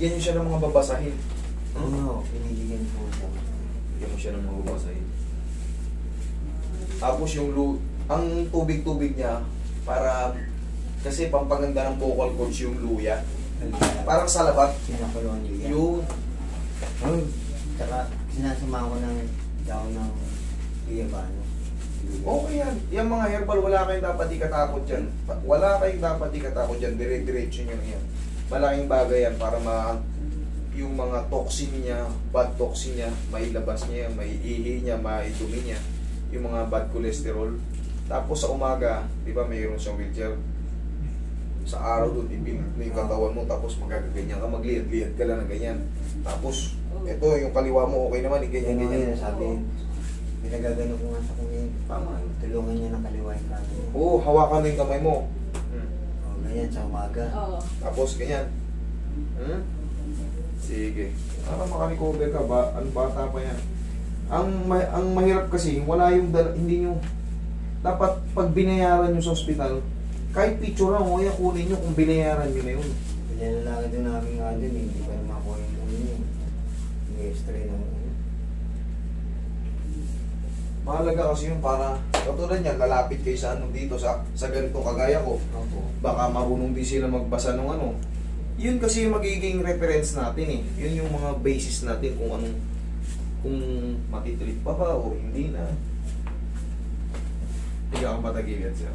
bigyan niyo siya ng mga babasahin. Oo, pinigyan ko siya. Bigyan mo siya ng mga babasahin. Tapos ang tubig-tubig niya, para, kasi pampaganda ng vocal cords yung luya. Parang sa labat. Pinapalungan niyo yan. Yun. Oo. Tsaka sinasama ko ng daw ng biyabano. Okay yan. Yung mga herbal, wala kayong dapat ikatakot dyan. Wala kayong dapat ikatakot dyan. Dire-diretso nyo yan. Malaking bagay yan para yung mga toxin niya, bad toxin niya, mailabas niya, maiihi niya, maidumi niya. Yung mga bad cholesterol. Tapos sa umaga, di ba mayroon siyang wheelchair? Sa araw doon, ipilit mo yung katawan mo, tapos magagaganyan ka, magliyad-liyad ka lang ng ganyan. Tapos, ito, yung kaliwa mo, okay naman, ganyan-ganyan. Sabi, pinagagano ko nga sa kanya, tulungan niya ng kaliwa yung kanya. Oo, hawakan mo yung kamay mo. Oh, ganyan sa umaga. Oo. Tapos, ganyan. Sige. Para makarecover ka ba? Ang bata pa yan. Ang mahirap kasi, wala yung hindi nyo, dapat pag binayaran nyo sa ospital, kahit picture lang, kaya kunin nyo kung binayaran nyo na yun. Pinalalaki din namin nga din, hindi pa naman ako yung i-stray ng Mahalaga kasi yun para, katulad yan, lalapit kayo sa dito, sa ganitong kagaya ko. Baka marunong din sila magbasa ng ano. Yun kasi yung magiging reference natin eh. Yun yung mga basis natin kung anong, kung matitulit pa ba o hindi na. Higa kang patagilid siya.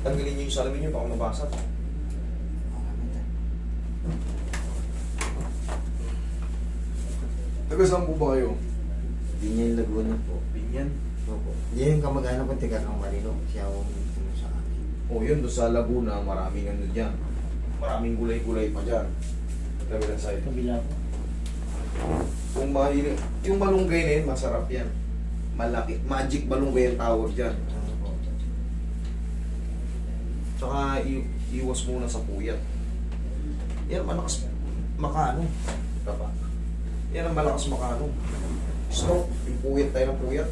Tanggalin nyo yung salamin nyo baka mabasag. Taga saan po ba kayo? Binyan Laguna po. Binyan? Opo. Yan yung kamag-anak ko, tiga kang Marino. Siya ako sa akin. O yun, doon sa Laguna, maraming ano dyan. Maraming gulay-gulay pa dyan. Kabilang side. Kabila po. Kung mahilig, yung malunggay na yun, masarap yan. Malaki. Magic malunggay ang tawag dyan. Tsaka iwas muna sa puyat. Yan, malakas makaano. Tapa. Yan ang malakas makaano. Stroke, yung puyat tayo ng puyat.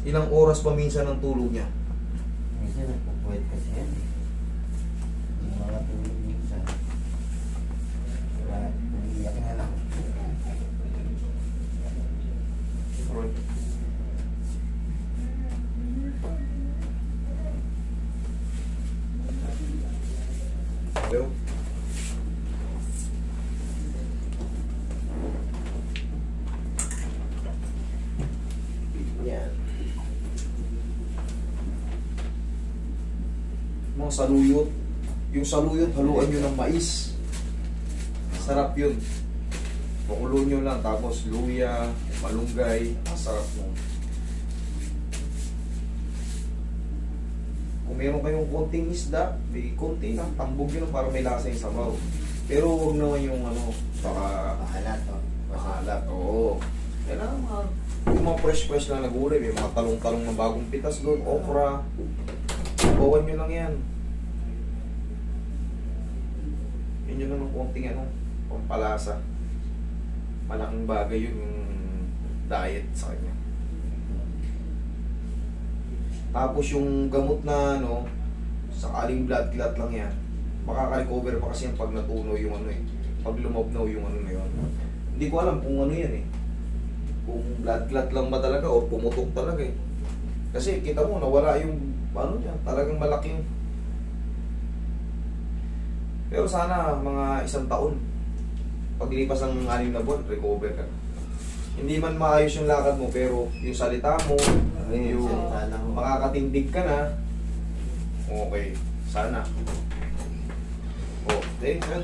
Ilang oras pa minsan ang tulog niya? Minsan nagpupuwet kasi yan eh. Yung mga tulog minsan. Kaya nag-iyak na lang. Roy. Hello? Yan. Mga saluyot. Yung saluyot, haluan nyo ng mais. Sarap yun. Pakulo nyo lang, tapos luya, malunggay, masarap mo. Kung meron kayong konting isda, may konti lang, tambog yun para may lasa yung sabaw. Pero huwag naman yung ano, baka Mahalat o. mahalat. Oo. Kailangan yung mga fresh na nagulay, may mga talong-talong na bagong pitas doon, okra. Bawan nyo lang yan. Yun yun lang ng konting ano, pampalasa. Malaking bagay yun yung diet sa kanya. Tapos yung gamot na ano, sakaling blood clot lang yan, makaka-recover pa kasi yan pag natunaw yung ano eh. Pag lumabnaw yung ano na yun. Hindi ko alam kung ano yan eh. Kung blood clot lang ba talaga o pumutok talaga eh. Kasi kita mo, nawala yung ano yan, talagang malaking. Pero sana mga 1 taon, paglipas ng 6 na buwan, recover ka. Hindi man maayos yung lakad mo, pero yung salita mo, yung makakatindig ka na, okay, sana. Oh, thank you.